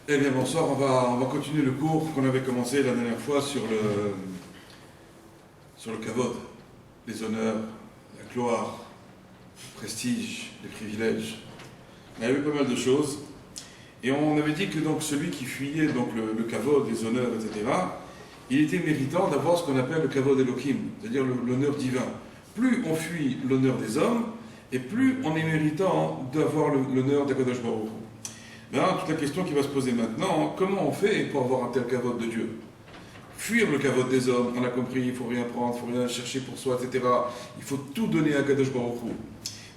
Eh bien bonsoir, on va continuer le cours qu'on avait commencé la dernière fois sur le kavod, les honneurs, la gloire, le prestige, les privilèges. Il y avait pas mal de choses. Et on avait dit que donc celui qui fuyait donc le kavod, les honneurs, etc., il était méritant d'avoir ce qu'on appelle le kavod Elohim, c'est-à-dire l'honneur divin. Plus on fuit l'honneur des hommes, et plus on est méritant d'avoir l'honneur d'Akadosh Baruch Hu. Là, toute la question qui va se poser maintenant, comment on fait pour avoir un tel kavod de Dieu? Fuir le kavod des hommes, on a compris, il ne faut rien prendre, il ne faut rien chercher pour soi, etc. Il faut tout donner à Akadosh Baruch Hu.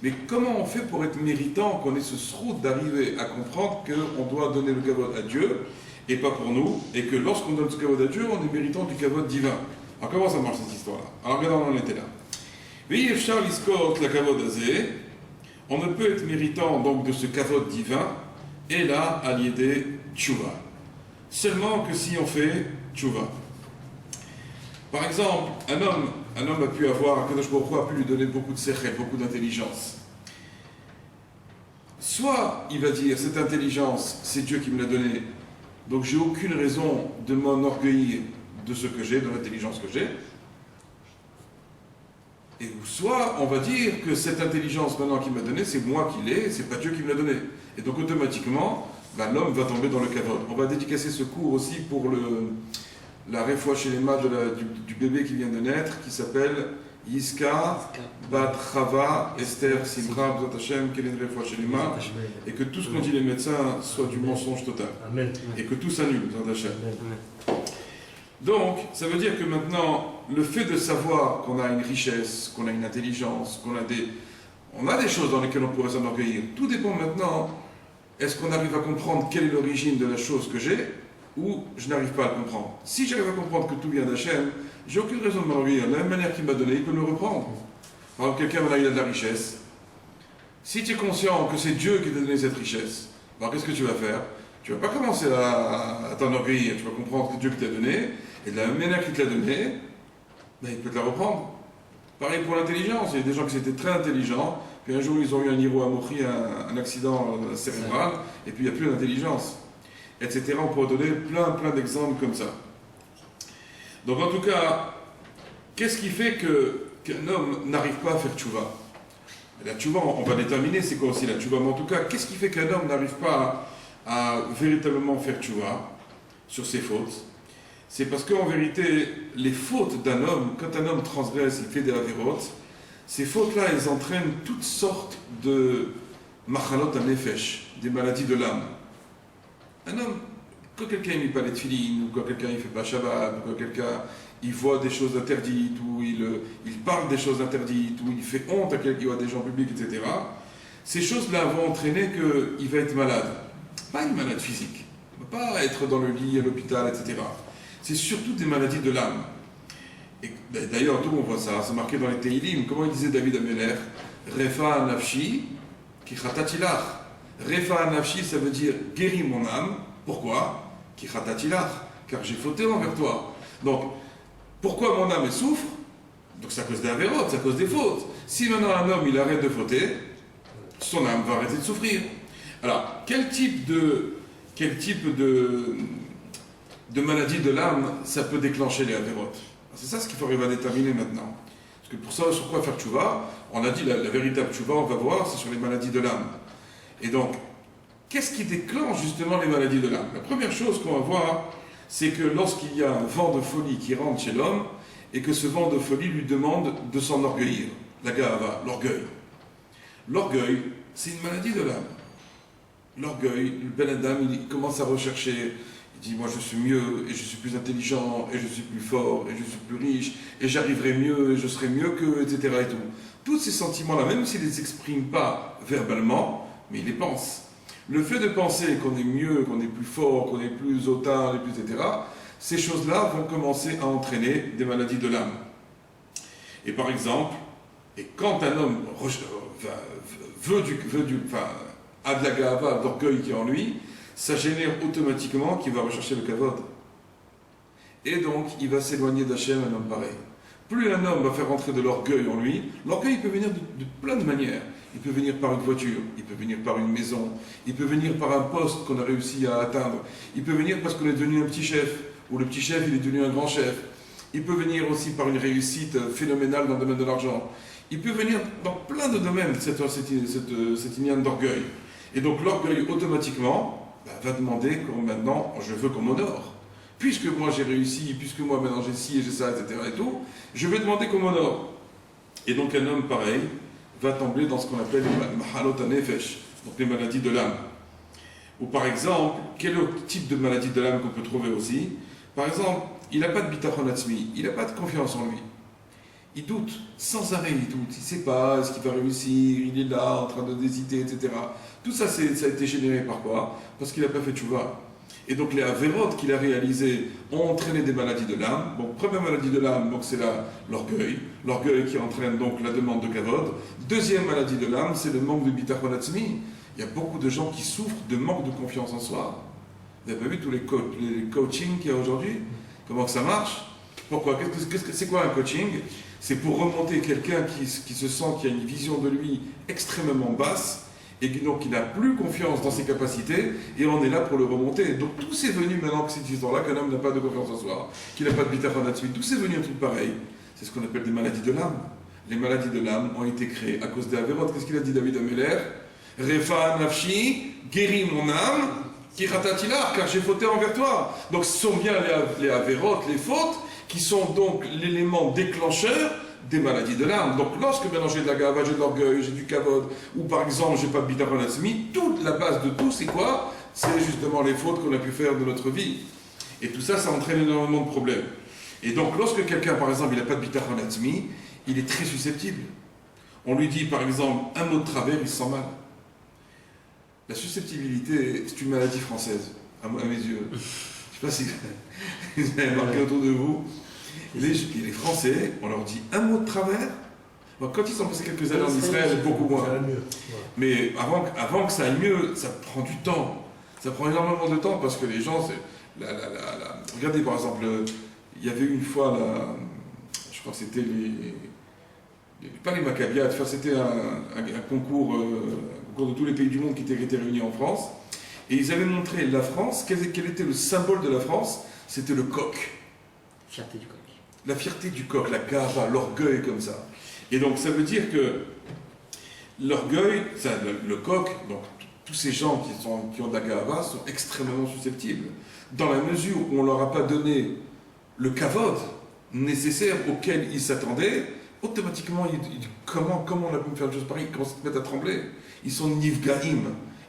Mais comment on fait pour être méritant, qu'on ait ce srout d'arriver à comprendre qu'on doit donner le kavod à Dieu, et pas pour nous, et que lorsqu'on donne ce kavod à Dieu, on est méritant du kavod divin? Alors comment ça marche cette histoire-là? Alors regardons, on en était là. On ne peut être méritant donc de ce kavod divin, et là, à l'idée tchouva. Seulement que si on fait tchouva. Par exemple, un homme a pu avoir, Akadosh Baruch Hu a pu lui donner beaucoup de sechel, beaucoup d'intelligence. Soit il va dire, cette intelligence, c'est Dieu qui me l'a donnée, donc j'ai aucune raison de m'enorgueillir de ce que j'ai, de l'intelligence que j'ai. Et soit on va dire que cette intelligence maintenant qu'il m'a donnée, c'est moi qui l'ai, c'est pas Dieu qui me l'a donnée. Et donc automatiquement, l'homme va tomber dans le kavod. On va dédicacer ce cours aussi pour la réfoua chez les mages du bébé qui vient de naître, qui s'appelle Yiska Bat Chava Esther Simra B'zat Hashem, quelle est une réfoua chez les mages, et que tout ce qu'ont dit les médecins soit du mensonge total. Amen. Et que tout s'annule, B'zat Hashem. Donc, ça veut dire que maintenant, le fait de savoir qu'on a une richesse, qu'on a une intelligence, qu'on a des choses dans lesquelles on pourrait s'enorgueillir, tout dépend maintenant, est-ce qu'on arrive à comprendre quelle est l'origine de la chose que j'ai, ou je n'arrive pas à le comprendre. Si j'arrive à comprendre que tout vient d'Hachem, j'ai aucune raison de m'enorgueillir. De la même manière qu'il m'a donné, il peut me le reprendre. Par exemple, quelqu'un il a de la richesse. Si tu es conscient que c'est Dieu qui t'a donné cette richesse, alors qu'est-ce que tu vas faire? Tu ne vas pas commencer à t'enorgueillir, tu vas comprendre que Dieu t'a donné, et de la même manière qu'il te l'a donné, il peut te la reprendre. Pareil pour l'intelligence, il y a des gens qui étaient très intelligents, puis un jour ils ont eu un niveau à mourir, un accident cérébral, et puis il n'y a plus d'intelligence, etc. On pourrait donner plein d'exemples comme ça. Donc en tout cas, qu'est-ce qui fait qu'un homme n'arrive pas à faire tchouva? La tchouva, on va déterminer c'est quoi aussi la tchouva, mais en tout cas, qu'est-ce qui fait qu'un homme n'arrive pas à véritablement faire tchouva sur ses fautes? C'est parce qu'en vérité, les fautes d'un homme, quand un homme transgresse, il fait des avérotes, ces fautes-là, elles entraînent toutes sortes de machalot nefesh, des maladies de l'âme. Un homme, quand quelqu'un ne met pas les tefilines, ou quand quelqu'un ne fait pas Shabbat, ou quand quelqu'un il voit des choses interdites, ou il parle des choses interdites, ou il fait honte à des gens publics, etc., ces choses-là vont entraîner qu'il va être malade. Pas une maladie physique, il ne va pas être dans le lit, à l'hôpital, etc. C'est surtout des maladies de l'âme. Et d'ailleurs, tout on voit ça, c'est marqué dans les Teilim. Comment il disait David Ameler? Refa nafshi ki chatatilach. Refa nafshi, ça veut dire guéris mon âme. Pourquoi? Ki chatatilach, car j'ai fauté envers toi. Donc, pourquoi mon âme souffre? Donc c'est à cause des avérotes, c'est à cause des fautes. Si maintenant un homme il arrête de fauter, son âme va arrêter de souffrir. Alors, quel type de maladie de l'âme ça peut déclencher les avérotes? C'est ça ce qu'il faut arriver à déterminer maintenant. Parce que pour ça, sur quoi faire tchouva? On a dit la véritable tchouva, on va voir, c'est sur les maladies de l'âme. Et donc, qu'est-ce qui déclenche justement les maladies de l'âme? La première chose qu'on va voir, c'est que lorsqu'il y a un vent de folie qui rentre chez l'homme, et que ce vent de folie lui demande de s'enorgueillir. La gava, l'orgueil. L'orgueil, c'est une maladie de l'âme. L'orgueil, le Ben Adam, il commence à rechercher. Il dit, moi je suis mieux, et je suis plus intelligent, et je suis plus fort, et je suis plus riche, et j'arriverai mieux, et je serai mieux qu'eux, etc. Et tout. Tous ces sentiments-là, même s'ils ne les expriment pas verbalement, mais ils les pensent. Le fait de penser qu'on est mieux, qu'on est plus fort, qu'on est plus hautain, etc., ces choses-là vont commencer à entraîner des maladies de l'âme. Et par exemple, quand un homme a de la gava, d'orgueil qui est en lui, ça génère automatiquement qu'il va rechercher le kavod. Et donc, il va s'éloigner d'Hachem, un homme pareil. Plus un homme va faire rentrer de l'orgueil en lui, l'orgueil peut venir de plein de manières. il peut venir par une voiture, il peut venir par une maison, il peut venir par un poste qu'on a réussi à atteindre, il peut venir parce qu'on est devenu un petit chef, ou le petit chef il est devenu un grand chef, il peut venir aussi par une réussite phénoménale dans le domaine de l'argent, il peut venir dans plein de domaines, cette ignaine d'orgueil. Et donc l'orgueil automatiquement va demander que maintenant je veux qu'on m'honore. Puisque moi j'ai réussi, puisque moi maintenant j'ai ci et j'ai ça, etc. et tout, je vais demander qu'on m'honore. Et donc un homme pareil va tomber dans ce qu'on appelle les mahalot hanefesh, donc les maladies de l'âme. Ou par exemple, quel autre type de maladie de l'âme qu'on peut trouver aussi? Par exemple, il n'a pas de bitachon atzmi, il n'a pas de confiance en lui. Il doute, sans arrêt il doute, il ne sait pas, est-ce qu'il va réussir, il est là en train de hésiter, etc. Tout ça, ça a été généré par quoi? Parce qu'il n'a pas fait tchouva. Et donc les avérotes qu'il a réalisées ont entraîné des maladies de l'âme. Donc première maladie de l'âme, donc c'est l'orgueil. L'orgueil qui entraîne donc la demande de kavod. Deuxième maladie de l'âme, c'est le manque de bitachon atzmi. Il y a beaucoup de gens qui souffrent de manque de confiance en soi. Vous n'avez pas vu tous les coachings qu'il y a aujourd'hui? Comment que ça marche? Pourquoi? C'est quoi un coaching? C'est pour remonter quelqu'un qui se sent qu'il y a une vision de lui extrêmement basse et donc qui n'a plus confiance dans ses capacités, et on est là pour le remonter. Donc tout c'est venu maintenant que cette histoire-là, qu'un homme n'a pas de confiance en soi, qu'il n'a pas de bitachon atzmi, tout c'est venu un truc pareil. C'est ce qu'on appelle des maladies de l'âme. Les maladies de l'âme ont été créées à cause des avérotes. Qu'est-ce qu'il a dit David Ameller? Refa nafshi, guéris mon âme, kiratatilar, car j'ai fauté envers toi. Donc ce sont bien les avérotes, les fautes, qui sont donc l'élément déclencheur des maladies de l'âme. Donc lorsque maintenant j'ai de la gava, j'ai de l'orgueil, j'ai du kavod, ou par exemple j'ai pas de bitachon atzmi, toute la base de tout c'est quoi? C'est justement les fautes qu'on a pu faire de notre vie. Et tout ça, ça entraîne énormément de problèmes. Et donc lorsque quelqu'un par exemple il n'a pas de bitachon atzmi, il est très susceptible. On lui dit par exemple un mot de travers, il se sent mal. La susceptibilité, c'est une maladie française, à mes yeux. Je ne sais pas si vous avez marqué autour de vous. Les Français, on leur dit un mot de travers. Donc, quand ils sont passés quelques années en Israël, beaucoup moins. Mais avant que ça aille mieux, ça prend du temps. Ça prend énormément de temps parce que les gens, regardez par exemple, il y avait une fois, je crois que c'était pas les Maccabiades, enfin, c'était un concours de tous les pays du monde qui étaient réunis en France. Et ils avaient montré la France, quel était le symbole de la France? C'était le coq. Fierté du coq. La fierté du coq, la gava, l'orgueil comme ça. Et donc ça veut dire que l'orgueil, le coq, donc tous ces gens qui ont de la gava sont extrêmement susceptibles. Dans la mesure où on ne leur a pas donné le kavod nécessaire auquel ils s'attendaient, automatiquement, comment on a pu me faire une chose pareille? Ils commencent à se mettre à trembler. Ils sont nifgaim,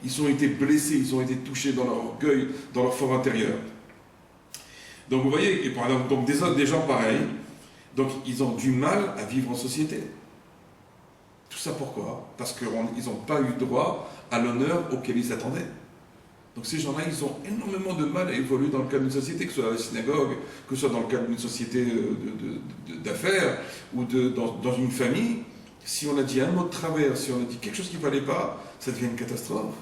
ils ont été blessés, ils ont été touchés dans leur orgueil, dans leur fort intérieur. Donc vous voyez, et par exemple, donc des gens pareils, donc ils ont du mal à vivre en société. Tout ça pourquoi? Parce qu'ils n'ont pas eu droit à l'honneur auquel ils s'attendaient. Donc ces gens-là, ils ont énormément de mal à évoluer dans le cadre d'une société, que ce soit à la synagogue, que ce soit dans le cadre d'une société d'affaires, ou dans une famille. Si on a dit un mot de travers, si on a dit quelque chose qui ne fallait pas, ça devient une catastrophe.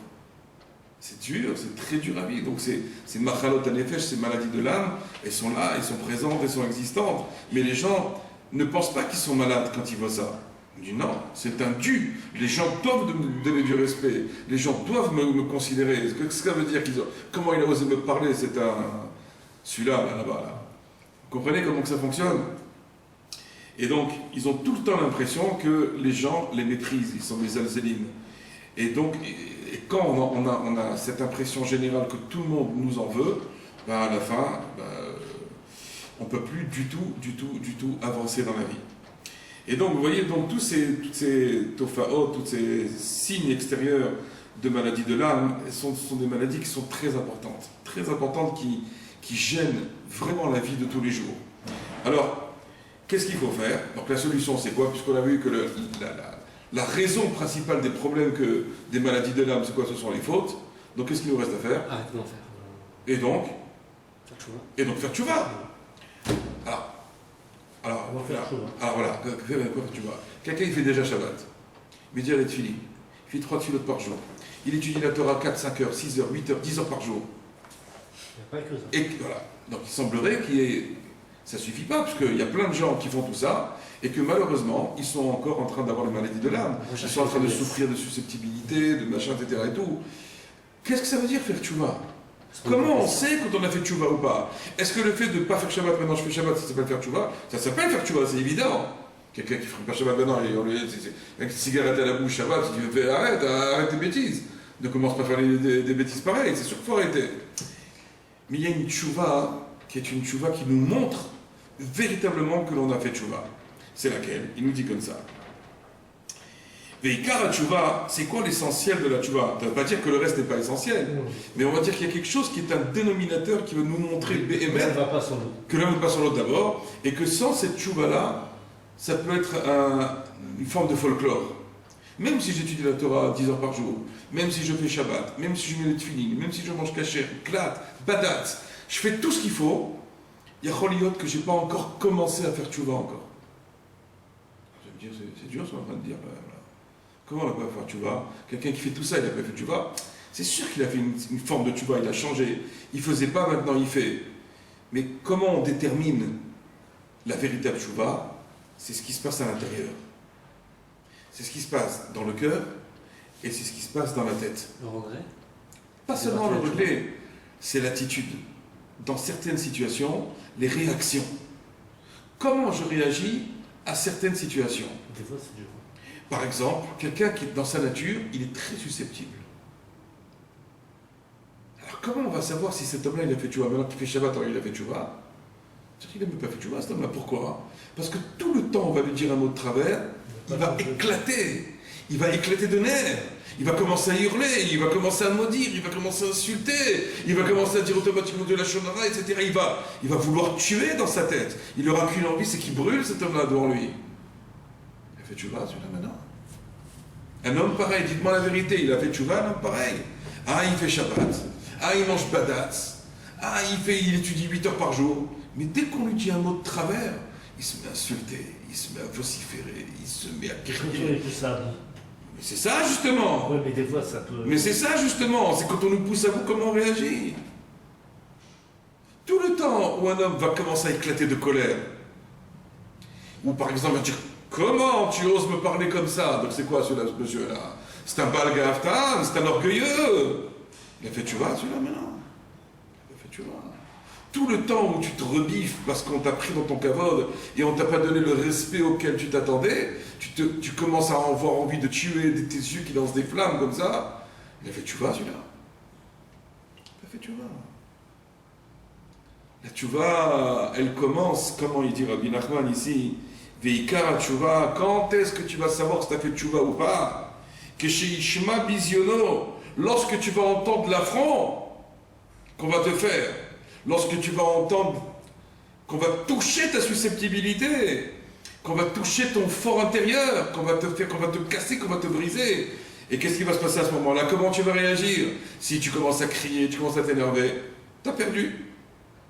C'est dur, c'est très dur à vivre. Donc ces machalot hanefesh, ces maladies de l'âme, elles sont là, elles sont présentes, elles sont existantes. Mais les gens ne pensent pas qu'ils sont malades quand ils voient ça. On dit non, c'est un dû. Les gens doivent me donner du respect. Les gens doivent me considérer. Ce que ça veut dire comment il a osé me parler, c'est celui-là, là-bas. Là. Vous comprenez comment que ça fonctionne? Et donc, ils ont tout le temps l'impression que les gens les méprisent. Ils sont des alzélines. Et donc, et quand on a cette impression générale que tout le monde nous en veut, ben à la fin, on ne peut plus du tout avancer dans la vie. Et donc, vous voyez, donc, toutes ces tofaot, tous ces signes extérieurs de maladies de l'âme sont des maladies qui sont très importantes qui gênent vraiment la vie de tous les jours. Alors, qu'est-ce qu'il faut faire? Donc, la solution, c'est quoi? Puisqu'on a vu que la raison principale des problèmes des maladies de l'âme, c'est quoi? Ce sont les fautes. Donc, qu'est-ce qu'il nous reste à faire? Arrêtez d'en faire. Et donc? Faire tchouva. Et donc, faire tchouva. Alors voilà, quoi faire tchouva? Quelqu'un, il fait déjà Shabbat. Il dit à il fait 3 tfilotes par jour. Il étudie la Torah 4, 5 heures, 6 heures, 8 heures, 10 heures par jour. Il n'y a pas que ça. Et voilà. Donc, il semblerait qu'il y ait Ça ne suffit pas, parce qu'il y a plein de gens qui font tout ça, et que malheureusement, ils sont encore en train d'avoir les maladies de l'âme. Ils sont en train de souffrir de susceptibilité, de machin, etc. et tout. Qu'est-ce que ça veut dire faire tchouva? Comment on sait quand on a fait tchouva ou pas? Est-ce que le fait de ne pas faire Shabbat, maintenant je fais Shabbat, ça s'appelle faire tchouva? Ça s'appelle faire tchouva, c'est évident. Quelqu'un qui ne ferait pas Shabbat maintenant, et on lui dit, avec une cigarette à la bouche, Shabbat, il dit arrête tes bêtises. Ne commence pas à faire des bêtises pareilles, c'est sûr qu'il faut arrêter. Mais il y a une tchouva qui est une tchouva qui nous montre véritablement que l'on a fait tchouva. C'est laquelle? Il nous dit comme ça. Veikar tchouva, c'est quoi l'essentiel de la tchouva? Ça ne veut pas dire que le reste n'est pas essentiel, mais on va dire qu'il y a quelque chose qui est un dénominateur qui va nous montrer que l'un ne va pas sur l'autre d'abord, et que sans cette tchouva-là, ça peut être une forme de folklore. Même si j'étudie la Torah 10 heures par jour, même si je fais Shabbat, même si je mets le tefillin, même si je mange kasher, klat, badat, je fais tout ce qu'il faut, il y a Choliot que je n'ai pas encore commencé à faire tchouva encore. Je vais me dire, c'est dur ce qu'on est en train de dire. Voilà. Comment on n'a pas fait tchouva? Quelqu'un qui fait tout ça, il n'a pas fait tchouva. C'est sûr qu'il a fait une forme de tchouva, il a changé. Il ne faisait pas, maintenant il fait. Mais comment on détermine la véritable tchouva? C'est ce qui se passe à l'intérieur. C'est ce qui se passe dans le cœur et c'est ce qui se passe dans la tête. Le regret? Pas seulement le regret, c'est l'attitude. Dans certaines situations, les réactions. Comment je réagis à certaines situations? Des fois, c'est dur. Par exemple, quelqu'un qui, dans sa nature, il est très susceptible. Alors comment on va savoir si cet homme-là, il a fait tchouva? Maintenant qu'il fait Shabbat, il a fait tchouva. Il n'a même pas fait tchouva, cet homme-là. Pourquoi? Parce que tout le temps, on va lui dire un mot de travers, il va éclater. Il va éclater de nerfs. Il va commencer à hurler, il va commencer à maudire, il va commencer à insulter, il va commencer à dire automatiquement de la shonara, etc. Il va vouloir tuer dans sa tête. Il n'aura qu'une envie, c'est qu'il brûle cet homme-là devant lui. Il a fait tchouva, celui-là, maintenant. Un homme pareil, dites-moi la vérité, il a fait tchouva, un homme pareil. Ah, il fait Shabbat. Ah, il mange badat. Ah, il étudie 8 heures par jour. Mais dès qu'on lui dit un mot de travers, il se met à insulter, il se met à vociférer, il se met à crier. Mais c'est ça justement. Oui, mais des fois ça peut. Mais c'est ça justement, c'est quand on nous pousse à vous comment on réagit. Tout le temps où un homme va commencer à éclater de colère, ou par exemple va dire comment tu oses me parler comme ça? Donc c'est quoi ce monsieur-là? C'est un balgaftan, c'est un orgueilleux. Il a fait tchouva celui-là maintenant. Il a fait tchouva. Tout le temps où tu te rebiffes parce qu'on t'a pris dans ton kavod et on t'a pas donné le respect auquel tu t'attendais, tu commences à avoir envie de tuer tes yeux qui lancent des flammes comme ça. Il a fait tchouva celui-là. Il a fait tchouva. La tchouva, elle commence, comment il dit Rabbi Nachman ici, Veikar tchouva, quand est-ce que tu vas savoir si tu as fait tchouva ou pas? Que chez Ishma Biziono, lorsque tu vas entendre l'affront qu'on va te faire. Lorsque tu vas entendre qu'on va toucher ta susceptibilité, qu'on va toucher ton fort intérieur, qu'on va te faire, qu'on va te casser, qu'on va te briser. Et qu'est-ce qui va se passer à ce moment-là? Comment tu vas réagir? Si tu commences à crier, tu commences à t'énerver, t'as perdu.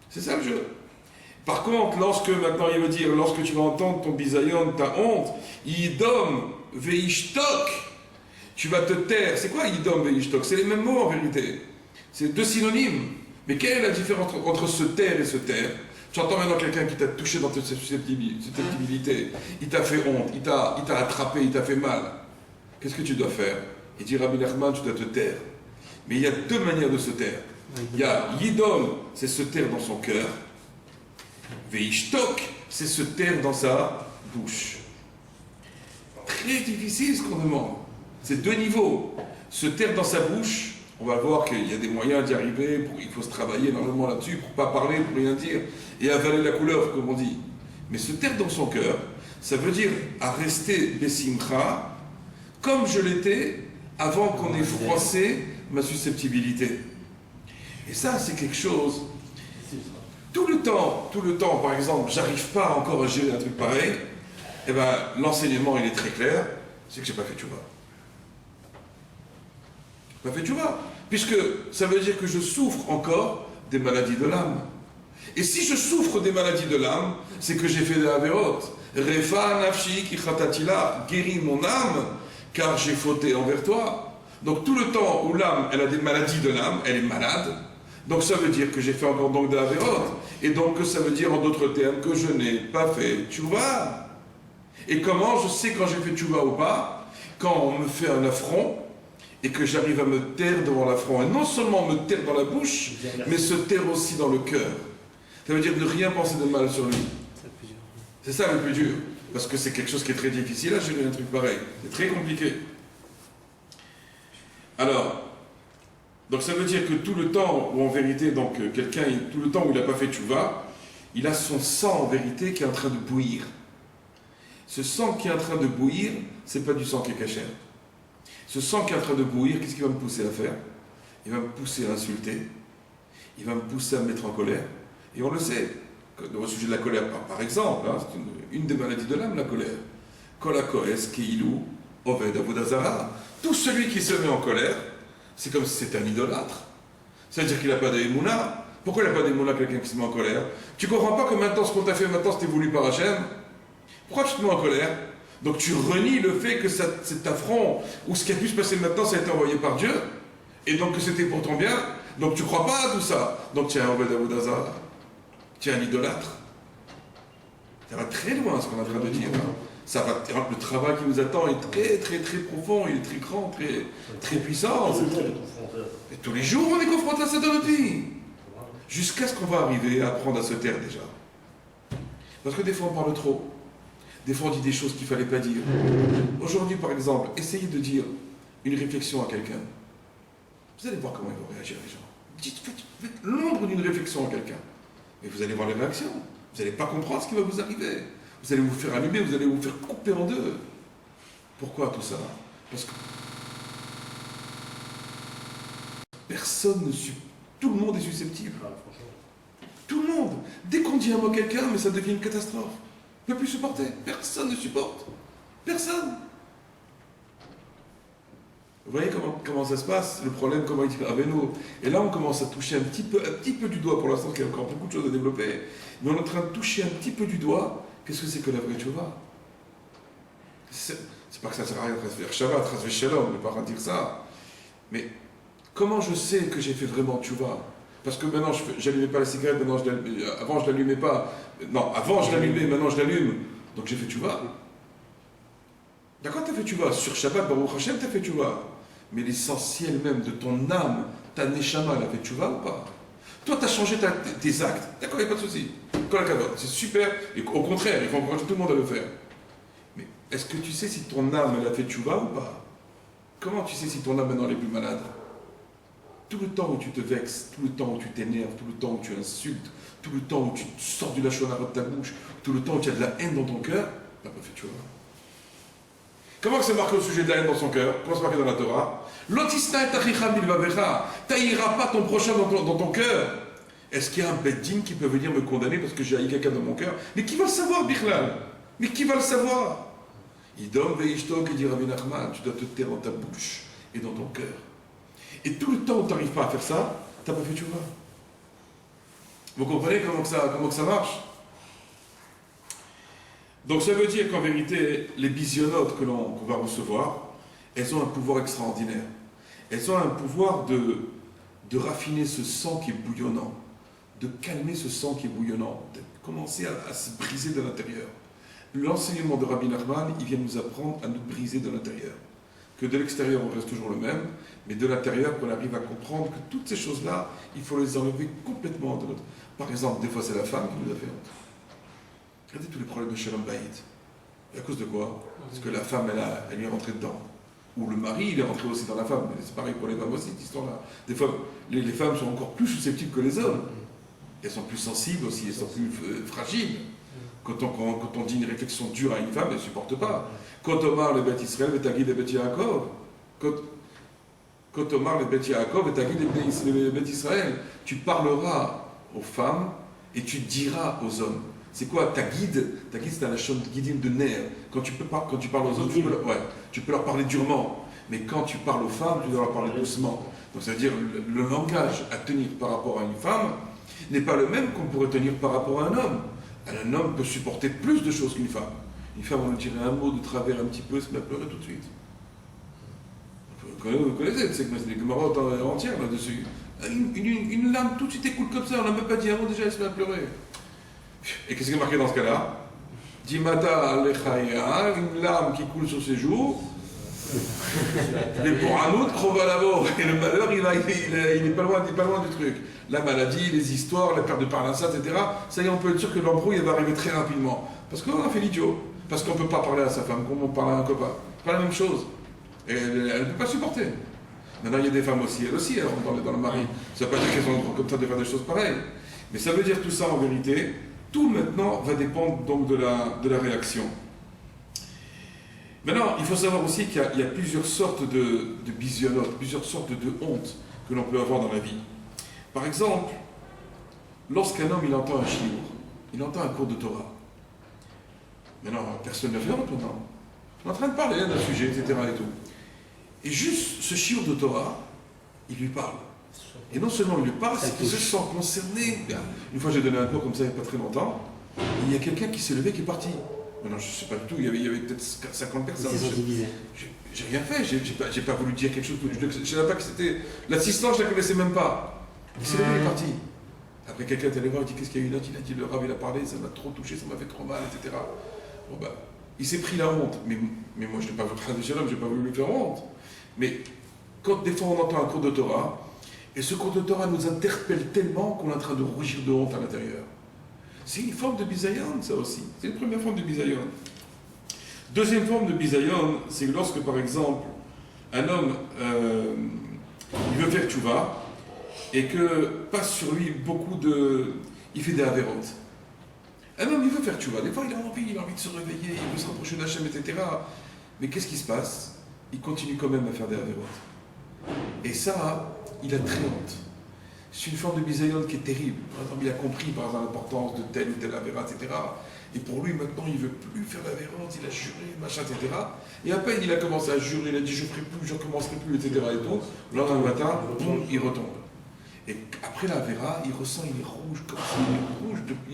C'est ça le jeu. Par contre, maintenant il veut dire, lorsque tu vas entendre ton bisayon, ta honte, idom veishtok, tu vas te taire. C'est quoi idom veishtok? C'est les mêmes mots en vérité. C'est deux synonymes. Mais quelle est la différence entre se taire et se taire? Tu entends maintenant quelqu'un qui t'a touché dans ta susceptibilité, il t'a fait honte, il t'a attrapé, il t'a fait mal. Qu'est-ce que tu dois faire? Il dit Rabbi Nachman, tu dois te taire. Mais il y a deux manières de se taire. Il y a Yidom, c'est se taire dans son cœur. Veishtok, c'est se taire dans sa bouche. Très difficile ce qu'on demande. C'est deux niveaux. Se taire dans sa bouche. On va voir qu'il y a des moyens d'y arriver, il faut se travailler énormément là-dessus, pour ne pas parler, pour rien dire, et avaler la couleur, comme on dit. Mais se taire dans son cœur, ça veut dire à rester Bessimcha, comme je l'étais avant qu'on ait froissé ma susceptibilité. Et ça, c'est quelque chose. Tout le temps, par exemple, j'arrive pas encore à gérer un truc pareil, eh ben, l'enseignement, il est très clair, c'est que j'ai pas fait tchouva. Pas fait tchouva, puisque ça veut dire que je souffre encore des maladies de l'âme. Et si je souffre des maladies de l'âme, c'est que j'ai fait des avérotes. Refa nafshi ki khatatila, guéris mon âme, car j'ai fauté envers toi. Donc tout le temps où l'âme, elle a des maladies de l'âme, elle est malade, Donc ça veut dire que j'ai fait encore donc de la vérote. Et donc ça veut dire en d'autres termes que je n'ai pas fait tchouva. Et comment je sais quand j'ai fait tchouva ou pas? Quand on me fait un affront et que j'arrive à me taire devant l'affront. Et non seulement me taire dans la bouche, mais se taire aussi dans le cœur. Ça veut dire ne rien penser de mal sur lui. C'est ça le plus dur. Parce que c'est quelque chose qui est très difficile à gérer un truc pareil. C'est très compliqué. Alors, donc ça veut dire que tout le temps où en vérité, donc quelqu'un, tout le temps où il n'a pas fait tchouva, il a son sang en vérité qui est en train de bouillir. Ce sang qui est en train de bouillir, c'est pas du sang qui est caché. Ce sang qui est en train de bouillir, qu'est-ce qu'il va me pousser à faire? Il va me pousser à insulter, il va me pousser à me mettre en colère. Et on le sait, au sujet de la colère, par exemple, hein, c'est une des maladies de l'âme, la colère. Kolakoes, Keilou, Oved, Avodazara. Tout celui qui se met en colère, c'est comme si c'était un idolâtre. C'est-à-dire qu'il n'a pas d'émouna. Pourquoi il n'a pas d'émouna, quelqu'un qui se met en colère? Tu ne comprends pas que maintenant, ce qu'on t'a fait maintenant, c'était voulu par Hachem? Pourquoi tu te mets en colère? Donc tu renies le fait que cet affront, ou ce qui a pu se passer maintenant, ça a été envoyé par Dieu, et donc que c'était pour ton bien. Donc tu ne crois pas à tout ça. Donc tu es un Oved Avodazara. Tu es un idolâtre. Ça va très loin, ce qu'on est en train de dire. Hein. Ça va, le travail qui nous attend est très, très, très profond, il est très grand, très, très puissant. Et tous les jours, on est confronté à ça dans notre vie. Jusqu'à ce qu'on va arriver à apprendre à se taire déjà. Parce que des fois, on parle trop. Des fois, on dit des choses qu'il ne fallait pas dire. Aujourd'hui, par exemple, essayez de dire une réflexion à quelqu'un. Vous allez voir comment ils vont réagir, les gens. Faites l'ombre d'une réflexion à quelqu'un. Et vous allez voir les réactions. Vous n'allez pas comprendre ce qui va vous arriver. Vous allez vous faire allumer, vous allez vous faire couper en deux. Pourquoi tout ça? Parce que personne ne suit. Tout le monde est susceptible. Tout le monde. Dès qu'on dit un mot à quelqu'un, mais ça devient une catastrophe. On ne peut plus supporter. Personne ne supporte. Personne. Vous voyez comment ça se passe? Le problème, comment il dit Rabbeinu. Et là, on commence à toucher un petit peu du doigt. Pour l'instant, il y a encore beaucoup de choses à développer. Mais on est en train de toucher un petit peu du doigt. Qu'est-ce que c'est que la vraie tchouva? C'est pas que ça ne sert à rien de faire Shabbat, Trasvé Shalom, on ne peut pas dire ça. Mais comment je sais que j'ai fait vraiment tchouva? Parce que maintenant, je n'allumais pas la cigarette, avant je l'allumais pas. Non, avant je l'allumais, maintenant je l'allume. Donc j'ai fait tchouva. D'accord, tu as fait tchouva. Sur Shabbat, Baruch Hashem, tu as fait tchouva. Mais l'essentiel même de ton âme, ta neshama, elle a fait tchouva ou pas? Toi, tu as changé tes actes. D'accord, il n'y a pas de souci. C'est super. Et au contraire, il faut encourager tout le monde à le faire. Mais est-ce que tu sais si ton âme, elle a fait tchouva ou pas? Comment tu sais si ton âme maintenant elle est plus malade? Tout le temps où tu te vexes, tout le temps où tu t'énerves, tout le temps où tu insultes, tout le temps où tu sors du lachon de ta bouche, tout le temps où tu as de la haine dans ton cœur, tu n'as pas fait tchouva. Comment c'est marqué au sujet de la haine dans son cœur? Comment c'est marqué dans la Torah? Lotisna et tachicha milvavecha. Taïra pas ton prochain dans ton cœur. Est-ce qu'il y a un beddin qui peut venir me condamner parce que j'ai haï quelqu'un dans mon cœur? Mais qui va le savoir, Bichlal? Mais qui va le savoir? Idom veishto, qui dit Rabbi Nachman, tu dois te taire dans ta bouche et dans ton cœur. Et tout le temps où tu n'arrives pas à faire ça, tu n'as pas fait tchouva. Vous comprenez comment que ça marche? Donc ça veut dire qu'en vérité, les bisionotes qu'on va recevoir, elles ont un pouvoir extraordinaire. Elles ont un pouvoir de raffiner ce sang qui est bouillonnant, de calmer ce sang qui est bouillonnant, de commencer à se briser de l'intérieur. L'enseignement de Rabbi Nachman, il vient nous apprendre à nous briser de l'intérieur. Que de l'extérieur, on reste toujours le même, mais de l'intérieur, qu'on arrive à comprendre que toutes ces choses-là, il faut les enlever complètement de notre... Par exemple, des fois, c'est la femme qui nous a fait honte. Regardez tous les problèmes de Shalom Bayit. Et à cause de quoi? Parce que la femme, elle est rentrée dedans. Ou le mari, il est rentré aussi dans la femme. C'est pareil pour les femmes aussi, cette histoire-là. Des fois, les femmes sont encore plus susceptibles que les hommes. Elles sont plus sensibles aussi, elles sont plus fragiles. Quand on dit une réflexion dure à une femme, elle ne supporte pas. Quand Omar le Beth Israël, et Tagid le Beth Yaakov. Quand Omar le Beth Yaakov, et Tagid le Beth Israël, tu parleras aux femmes et tu diras aux hommes. C'est quoi Tagid? Tagid, c'est un lachon guidim de nerfs. Quand tu parles aux hommes, tu peux leur parler durement. Mais quand tu parles aux femmes, tu dois leur parler doucement. Donc ça veut dire le langage à tenir par rapport à une femme n'est pas le même qu'on pourrait tenir par rapport à un homme. Un homme peut supporter plus de choses qu'une femme. Une femme, on lui dirait un mot de travers un petit peu, elle se met à pleurer tout de suite. Vous connaissez, c'est des marottes entières là-dessus. Une larme tout de suite écoule comme ça, on n'a même pas dit un mot, déjà elle se met à pleurer. Et qu'est-ce qui est marqué dans ce cas-là? Dimata al-Khaya, une larme qui coule sur ses joues. Mais pour un autre, Krovalavo, et le malheur, il est pas loin du truc. La maladie, les histoires, la perte de parnassa, etc. Ça y est, on peut être sûr que l'embrouille elle va arriver très rapidement. Parce qu'on a fait l'idiot. Parce qu'on ne peut pas parler à sa femme comme on parle à un copain. C'est pas la même chose. Et elle ne peut pas supporter. Maintenant, il y a des femmes aussi, elles aussi, elles rentrent dans le mari. Ça ne veut pas dire qu'elles ont le droit comme ça de faire des choses pareilles. Mais ça veut dire tout ça en vérité. Tout maintenant va dépendre donc de la réaction. Maintenant, il faut savoir aussi qu'il y a plusieurs sortes de bisionotes, plusieurs sortes de honte que l'on peut avoir dans la vie. Par exemple, lorsqu'un homme il entend un chiour, il entend un cours de Torah. Maintenant, personne ne fait honte maintenant. On est en train de parler d'un sujet, etc. et tout. Et juste ce chiour de Torah, il lui parle. Et non seulement il lui parle, c'est qu'il se sent concerné. Une fois j'ai donné un cours comme ça il n'y a pas très longtemps, et il y a quelqu'un qui s'est levé qui est parti. Maintenant je ne sais pas du tout, il y avait peut-être 50 personnes. J'ai rien fait, j'ai pas voulu dire quelque chose, je ne savais pas que c'était... L'assistant je ne la connaissais même pas. Il s'est levé, il est parti. Après quelqu'un est allé voir, il dit qu'est-ce qu'il y a eu là? Il a dit le Rav il a parlé, ça m'a trop touché, ça m'a fait trop mal, etc. Bon ben, il s'est pris la honte, mais moi je n'ai pas voulu j'ai pas voulu lui faire honte. Mais quand des fois on entend un cours de Torah, et ce cours de Torah nous interpelle tellement qu'on est en train de rougir de honte à l'intérieur. C'est une forme de bisayon, ça aussi. C'est une première forme de bisayon. Deuxième forme de bisayon, c'est lorsque, par exemple, un homme, il veut faire tchouva, et que passe sur lui beaucoup de... Il fait des avérotes. Un homme, il veut faire tchouva. Des fois, il a envie de se réveiller, il veut se rapprocher d'Hachem, etc. Mais qu'est-ce qui se passe? Il continue quand même à faire des avérotes. Et ça, il a très honte. C'est une forme de bisayon qui est terrible. Par exemple, il a compris par exemple l'importance de telle ou telle avéra, etc. Et pour lui, maintenant, il ne veut plus faire l'avérote, il a juré, machin, etc. Et à peine il a commencé à jurer, il a dit je ne ferai plus, je ne recommencerai plus, etc. Et donc, le lendemain matin, boum, il retombe. Et après l'avéra, il ressent, il est rouge,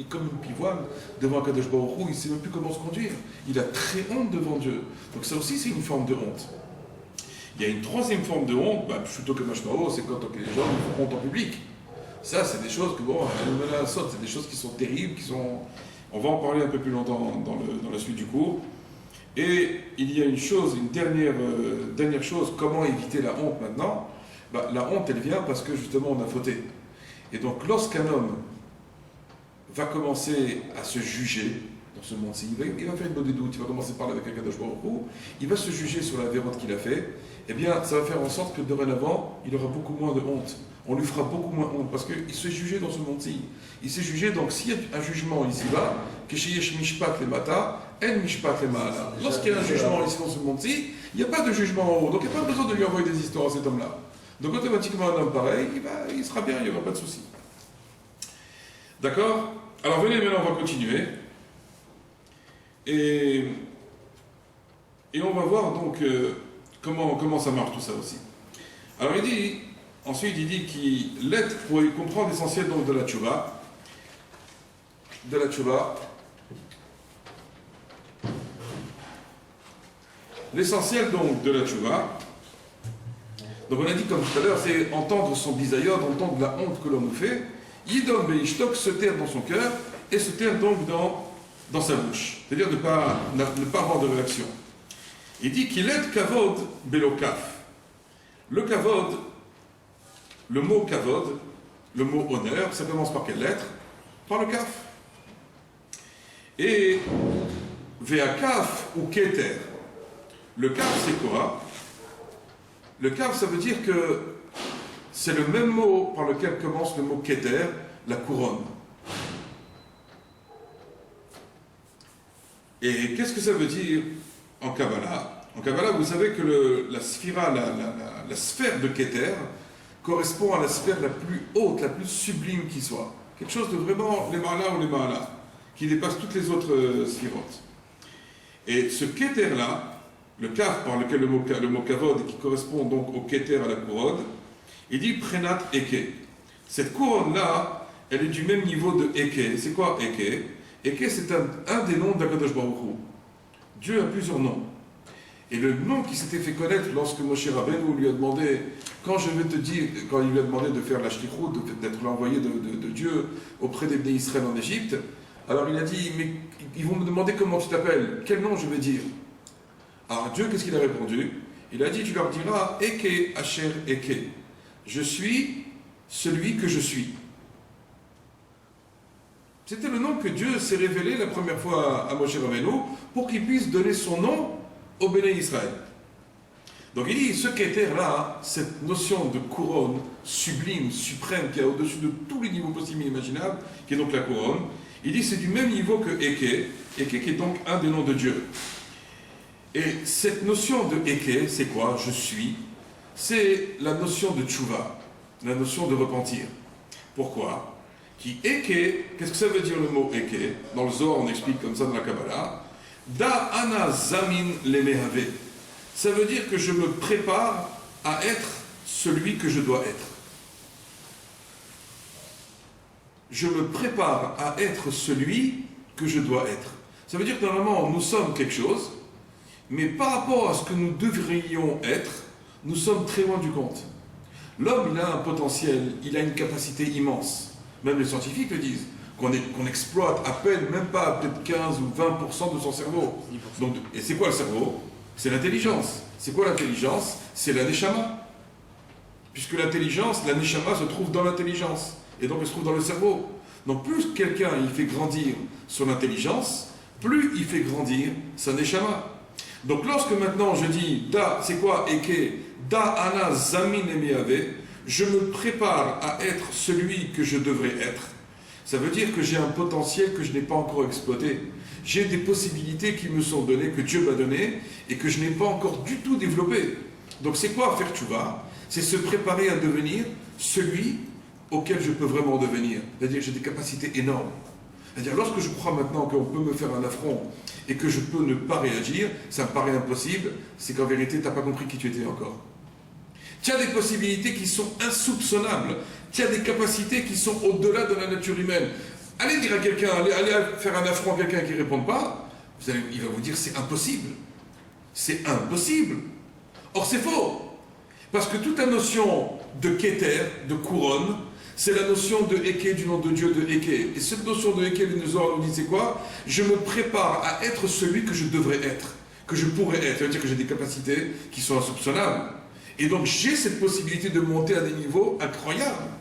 comme une pivoine devant un Kadosh Baruch Hu, il ne sait même plus comment se conduire. Il a très honte devant Dieu. Donc ça aussi, c'est une forme de honte. Il y a une troisième forme de honte, plutôt que Mashmao, c'est quand les gens font honte en public. Ça, c'est des choses que, c'est des choses qui sont terribles, on va en parler un peu plus longtemps dans la suite du cours. Et il y a une dernière chose, comment éviter la honte maintenant? La honte, elle vient parce que justement on a fauté. Et donc lorsqu'un homme va commencer à se juger dans ce monde-ci, il va faire une bonne doute, il va commencer par avec un Kadosh Baruch Hu, il va se juger sur la vérote qu'il a fait, eh bien ça va faire en sorte que dorénavant, il aura beaucoup moins de honte. On lui fera beaucoup moins honte parce qu'il s'est jugé dans ce monde-ci. Il s'est jugé, donc s'il y a un jugement ici-bas, Keshiyesh Mishpat le Mata, En Mishpat le Maala. Lorsqu'il y a un jugement ici dans ce monde-ci, il n'y a pas de jugement en haut, donc il n'y a pas besoin de lui envoyer des histoires à cet homme-là. Donc automatiquement un homme pareil, il sera bien, il n'y aura pas de souci. D'accord? Alors venez maintenant, on va continuer. Et on va voir donc comment ça marche tout ça aussi. Alors ensuite il dit qu'il l'aide pour comprendre l'essentiel donc de la tchouva. L'essentiel donc de la tchouva. Donc on a dit comme tout à l'heure, c'est entendre son bisayon, entendre la honte que l'on nous fait. Yidom beishtok, se taire dans son cœur et se taire donc dans sa bouche. C'est-à-dire ne pas avoir de réaction. Il dit qu'il est kavod belokaf. Le kavod, le mot kavod, le mot honneur, ça commence par quelle lettre? Par le kaf. Et veakaf ou keter. Le kaf c'est quoi? Le kaf ça veut dire que c'est le même mot par lequel commence le mot keter, la couronne. Et qu'est-ce que ça veut dire en Kabbalah? En Kabbalah, vous savez que la sphira, la sphère de Keter correspond à la sphère la plus haute, la plus sublime qui soit. Quelque chose de vraiment les Ma'ala ou les Ma'ala, qui dépasse toutes les autres sphirotes. Et ce Keter-là, le Kaf par lequel le mot Kavod, qui correspond donc au Keter à la couronne, il dit Prenat Eke. Cette couronne-là, elle est du même niveau de Eke. C'est quoi Eke? Eke, c'est un des noms d'Akadosh Baruch Hu. Dieu a plusieurs noms. Et le nom qui s'était fait connaître lorsque Moshe Rabbeinu lui a demandé, quand je vais te dire, quand il lui a demandé de faire la shlichut, d'être l'envoyé de Dieu auprès des Bnei Israël en Égypte, alors il a dit, mais ils vont me demander comment tu t'appelles, quel nom je vais dire. Alors Dieu, qu'est-ce qu'il a répondu? Il a dit, tu leur diras, Eke Asher Eke, je suis celui que je suis. C'était le nom que Dieu s'est révélé la première fois à Moshe Rabbeinu pour qu'il puisse donner son nom au Béné Israël. Donc il dit, ce qu'était là, cette notion de couronne sublime, suprême, qui est au-dessus de tous les niveaux possibles et imaginables, qui est donc la couronne, il dit c'est du même niveau que Eke, Eke qui est donc un des noms de Dieu. Et cette notion de Eke, c'est quoi? Je suis. C'est la notion de tchouva, la notion de repentir. Pourquoi? Qui Eke, qu'est-ce que ça veut dire le mot Eke? Dans le Zohar, on explique comme ça dans la Kabbalah. Da ana zamin lemehave. Ça veut dire que je me prépare à être celui que je dois être. Je me prépare à être celui que je dois être. Ça veut dire que normalement, nous sommes quelque chose, mais par rapport à ce que nous devrions être, nous sommes très loin du compte. L'homme, il a un potentiel, il a une capacité immense. Même les scientifiques le disent, qu'on exploite à peine, même pas peut-être 15 ou 20% de son cerveau. Donc, et c'est quoi le cerveau? C'est l'intelligence. C'est quoi l'intelligence? C'est la neshama. Puisque l'intelligence, la neshama se trouve dans l'intelligence. Et donc elle se trouve dans le cerveau. Donc plus quelqu'un il fait grandir son intelligence, plus il fait grandir sa neshama. Donc lorsque maintenant je dis Da, c'est quoi Eke? Da ana zamin emiave, je me prépare à être celui que je devrais être. Ça veut dire que j'ai un potentiel que je n'ai pas encore exploité. J'ai des possibilités qui me sont données, que Dieu m'a données, et que je n'ai pas encore du tout développées. Donc c'est quoi faire tchouva? C'est se préparer à devenir celui auquel je peux vraiment devenir. C'est-à-dire que j'ai des capacités énormes. C'est-à-dire lorsque je crois maintenant qu'on peut me faire un affront et que je peux ne pas réagir, ça me paraît impossible, c'est qu'en vérité, tu n'as pas compris qui tu étais encore. Tu as des possibilités qui sont insoupçonnables. Tu as des capacités qui sont au-delà de la nature humaine. Allez dire à quelqu'un, allez faire un affront à quelqu'un qui ne répond pas, il va vous dire c'est impossible. C'est impossible. Or c'est faux. Parce que toute la notion de Keter, de couronne, c'est la notion de Eke, du nom de Dieu de Eke. Et cette notion de Eke, le Zohar nous dit c'est quoi? Je me prépare à être celui que je devrais être, que je pourrais être. Ça veut dire que j'ai des capacités qui sont insoupçonnables. Et donc j'ai cette possibilité de monter à des niveaux incroyables.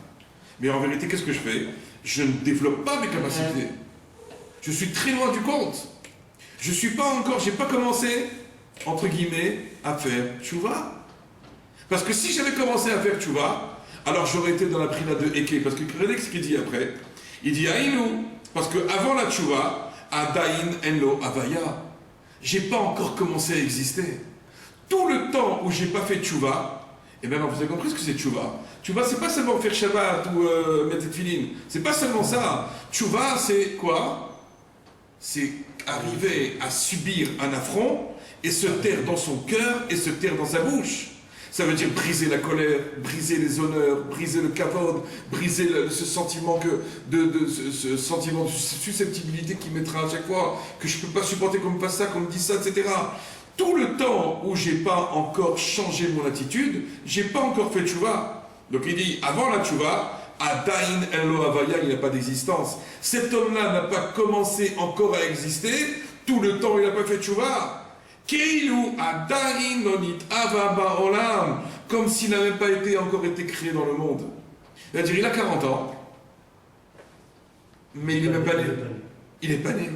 Mais en vérité, qu'est-ce que je fais? Je ne développe pas mes capacités. Je suis très loin du compte. Je suis pas encore, j'ai pas commencé, entre guillemets, à faire tchouva. Parce que si j'avais commencé à faire tchouva, alors j'aurais été dans la prina de Eke. Parce que regardez ce qu'il dit après. Il dit Aïnou, parce qu'avant la tchouva, Adaïn enlo avaya. J'ai pas encore commencé à exister. Tout le temps où j'ai pas fait tchouva, et maintenant vous avez compris ce que c'est tchouva. Tchouva, c'est pas seulement faire Shabbat ou mettre tefillin. C'est pas seulement ça. Tchouva, c'est quoi? C'est arriver à subir un affront et se taire dans son cœur et se taire dans sa bouche. Ça veut dire briser la colère, briser les honneurs, briser le kavod, briser ce sentiment ce sentiment de susceptibilité qui mettra à chaque fois que je ne peux pas supporter qu'on me fasse ça, qu'on me dise ça, etc. Tout le temps où j'ai pas encore changé mon attitude, j'ai pas encore fait tchouva. Donc il dit, avant la tchouva, Adaïn enlo avaya, il n'y a pas d'existence. Cet homme-là n'a pas commencé encore à exister, tout le temps il n'a pas fait tchouva. Keilu Adaïn nonit avaba olam, comme s'il n'avait pas encore été créé dans le monde. C'est-à-dire, il a 40 ans, mais il n'est même pas né. Il n'est pas né.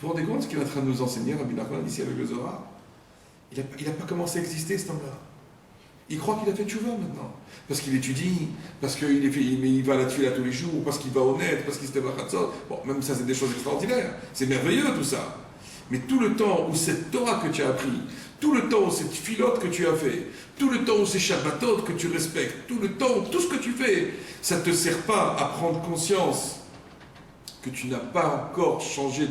Vous vous rendez compte ce qu'il est en train de nous enseigner, Rabbi Nachman, ici avec le Zohar? Il n'a pas commencé à exister, cet homme-là. Il croit qu'il a fait tchouva maintenant. Parce qu'il étudie, parce qu'il va là-dessus là tous les jours, parce qu'il va honnête, parce qu'il se débarrasse de ça. Bon, même ça, c'est des choses extraordinaires. C'est merveilleux tout ça. Mais tout le temps où cette Torah que tu as appris, tout le temps où cette filote que tu as fait, tout le temps où ces Shabbatot que tu respectes, tout le temps où tout ce que tu fais, ça ne te sert pas à prendre conscience que tu n'as pas encore changé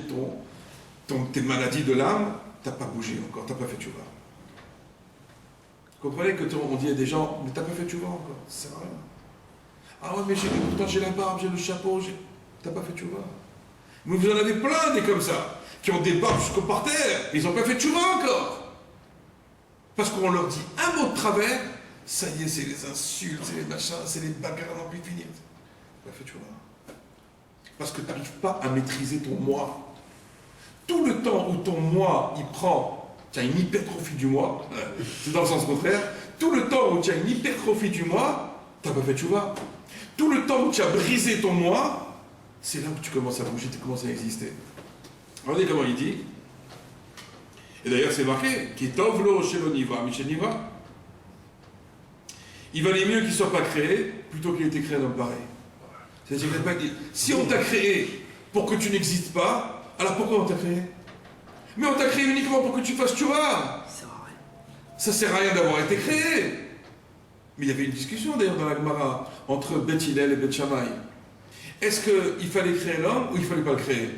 tes maladies de l'âme, tu n'as pas bougé encore, tu n'as pas fait tchouva. Vous comprenez que on dit à des gens, mais tu n'as pas fait tchouva encore, ça sert à rien. Ah ouais, mais pourtant j'ai la barbe, j'ai le chapeau, tu n'as pas fait tchouva. Mais vous en avez plein des comme ça, qui ont des barbes jusqu'au par terre, ils n'ont pas fait tchouva encore. Parce qu'on leur dit un mot de travers, ça y est, c'est les insultes, c'est les machins, c'est les bagarres à n'en plus finir. Bref, tu vois. Parce que tu n'arrives pas à maîtriser ton moi. Tout le temps où ton moi, il prend, tu as une hypertrophie du moi, c'est dans le sens contraire, tout le temps où tu as une hypertrophie du moi, tu n'as pas fait tchouva. Tout le temps où tu as brisé ton moi, c'est là où tu commences à bouger, tu commences à exister. Regardez comment il dit. Et d'ailleurs, c'est marqué, qui tovlo sheloniva, micheniva. Il valait mieux qu'il ne soit pas créé plutôt qu'il ait été créé un homme pareil. C'est-à-dire que si on t'a créé pour que tu n'existes pas, alors pourquoi on t'a créé? Mais on t'a créé uniquement pour que tu fasses tchouva. Ça sert à rien d'avoir été créé. Mais il y avait une discussion d'ailleurs dans la Gemara entre Beth Hillel et Beth Shammai. Est-ce qu'il fallait créer l'homme ou il ne fallait pas le créer?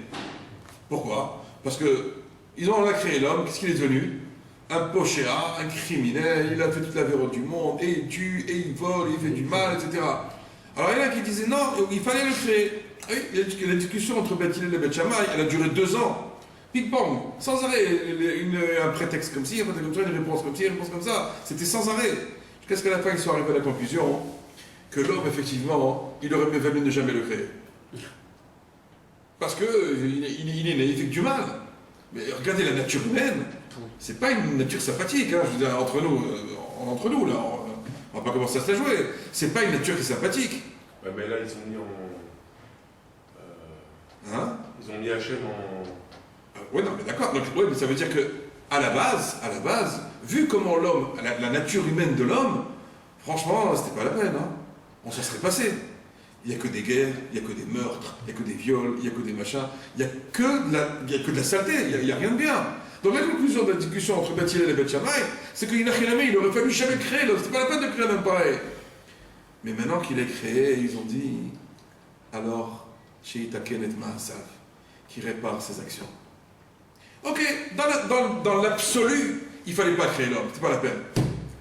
Pourquoi? Parce qu'ils ont créé l'homme, qu'est-ce qu'il est devenu? Un pochéa, un criminel, il a fait toute la véro du monde, et il tue, et il vole, et il fait du mal, etc. Alors il y en a qui disaient non, il fallait le créer. Oui, la discussion entre Beth Hillel et Beth Shammai, elle a duré 2 ans. Ping-pong, sans arrêt, un prétexte comme ci, un prétexte comme ça, une réponse comme ci, une réponse comme ça. C'était sans arrêt. Jusqu'à ce qu'à la fin, ils soient arrivés à la conclusion que l'homme, effectivement, il aurait mieux valu ne jamais le créer. Parce qu'il est né, il fait que du mal. Mais regardez la nature humaine, c'est pas une nature sympathique, hein, je veux dire, entre nous, là, on va pas commencer à se la jouer. C'est pas une nature qui est sympathique. Ouais, mais là, ils ont mis Hein? Ils ont mis Hachem en... Oui, non, mais d'accord. Donc, ouais, mais ça veut dire que, à la base, vu comment l'homme, la nature humaine de l'homme, franchement, c'était pas la peine, hein. On s'en serait passé. Il n'y a que des guerres, il n'y a que des meurtres, il n'y a que des viols, il n'y a que des machins, il n'y a que de la saleté, il n'y a rien de bien. Donc la conclusion de la discussion entre Beth Hillel et Beth Shammai, c'est qu'il aurait fallu jamais créer, c'était pas la peine de créer un homme pareil. Mais maintenant qu'il est créé, ils ont dit, alors, Sheitaken et Maasav, qui répare ses actions. Ok, dans l'absolu, il ne fallait pas créer l'homme, c'est pas la peine.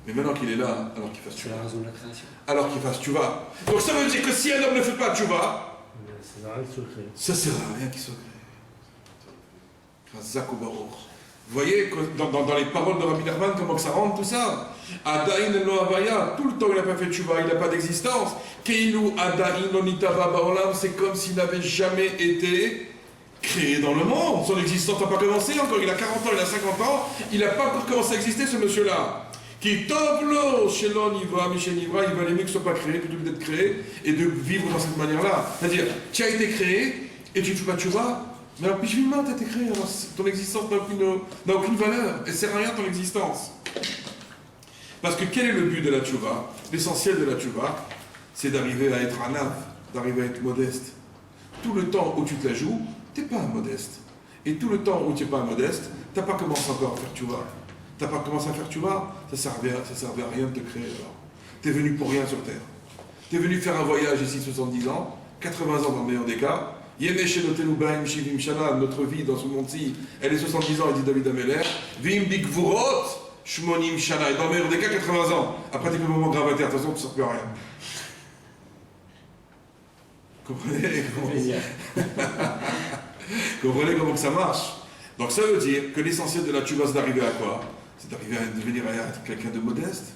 Mais maintenant qu'il est là, alors qu'il fasse tchouva. C'est la raison de la création. Alors qu'il fasse tchouva. Donc ça veut dire que si un homme ne fait pas tchouva, Ça sert à rien de se créer. ça sert à rien qu'il soit créé. Chazak ou Baruch. Vous voyez dans les paroles de Rabbi Nachman comment que ça rentre tout ça. Adain lo havaya, tout le temps il n'a pas fait tchouva, il n'a pas d'existence. Keilu adain lo nitava baolam, c'est comme s'il n'avait jamais été créé dans le monde. Son existence n'a pas commencé encore. Il a 40 ans, il a 50 ans, il n'a pas encore commencé à exister ce monsieur-là. Qui tovlo shelon nivra, Michel Nivra, il valait mieux que ce soit pas créé plutôt que d'être créé et de vivre dans cette manière-là. C'est-à-dire, tu as été créé et tu ne fais pas tchouva, mais alors, puis tu as été créé, alors ton existence n'a aucune valeur, et sert à rien ton existence. Parce que quel est le but de la tchouva? L'essentiel de la tchouva, c'est d'arriver à être un ave, d'arriver à être modeste. Tout le temps où tu te la joues, tu n'es pas un modeste. Et tout le temps où tu n'es pas un modeste, tu n'as pas commencé encore à faire tchouva. Tu n'as pas commencé à faire tchouva, ça servait à rien de te créer alors. Tu es venu pour rien sur Terre. Tu es venu faire un voyage ici 70 ans, 80 ans dans le meilleur des cas. Shivim Shana, notre vie dans ce monde-ci, elle est 70 ans, il dit David Ameler. Vim Bikvurot, Shmonim Shana, et dans le meilleur des cas, 80 ans. Après, tu es moment gravataire, de toute façon, tu ne sors plus à rien. Comprenez Comprenez comment que ça marche. Donc ça veut dire que l'essentiel de la tchouva, c'est d'arriver à quoi? C'est d'arriver à devenir quelqu'un de modeste.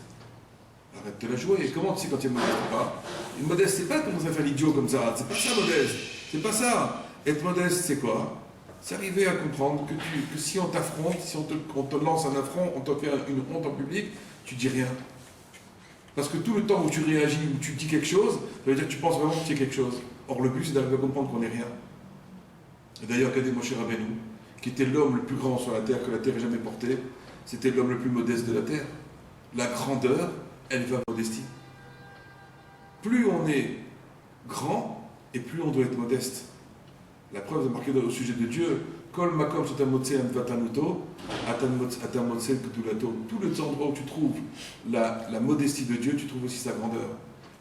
Arrête de la jouer. Et comment tu sais quand tu es modeste ou pas? Une modeste, c'est pas commencer à faire l'idiot comme ça. C'est pas ça, modeste. C'est pas ça. Être modeste, c'est quoi? C'est arriver à comprendre que si on t'affronte, si on te lance un affront, on te fait une honte en public, tu dis rien. Parce que tout le temps où tu réagis, où tu dis quelque chose, ça veut dire que tu penses vraiment que tu es quelque chose. Or, le but, c'est d'arriver à comprendre qu'on n'est rien. Et d'ailleurs, regardez Moshe Rabbeinu, qui était l'homme le plus grand sur la terre que la terre ait jamais porté, c'était l'homme le plus modeste de la terre. La grandeur, elle va à modestie. Plus on est grand, et plus on doit être modeste. La preuve est marquée au sujet de Dieu. Kol makom sotamotse vatanuto, atamotse kudulato. Tous les endroits où tu trouves la modestie de Dieu, tu trouves aussi sa grandeur.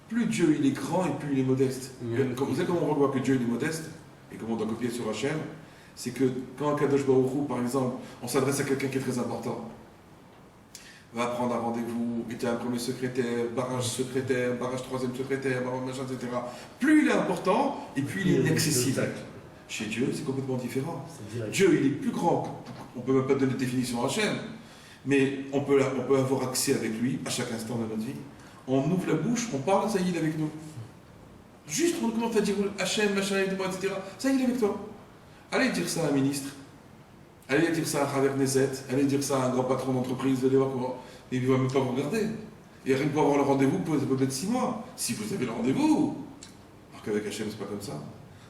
Plus Dieu il est grand et plus il est modeste. Vous savez comment on voit que Dieu il est modeste et comment on doit copier sur Hachem? C'est que quand Kadosh Baruch Hu, par exemple, on s'adresse à quelqu'un qui est très important, va prendre un rendez-vous, et tu as un premier secrétaire, barrage troisième secrétaire, barrage machin, etc. Plus il est important, et plus il est inaccessible. Chez Dieu, c'est complètement différent. Dieu, il est plus grand. On ne peut même pas donner de définition à Hachem. Mais on peut avoir accès avec lui à chaque instant de notre vie. On ouvre la bouche, on parle, ça y est, il est avec nous. Juste, on commence à dire Hachem, machin, aide-moi, etc. Ça y est, il est avec toi. Allez dire ça à un ministre. Allez dire ça à un Chaver Knesset. Allez dire ça à un grand patron d'entreprise. Vous allez voir comment. Et il ne va même pas vous regarder. Et rien que pour avoir le rendez-vous, ça peut être 6 mois. Si vous avez le rendez-vous. Alors qu'avec Hachem, c'est pas comme ça.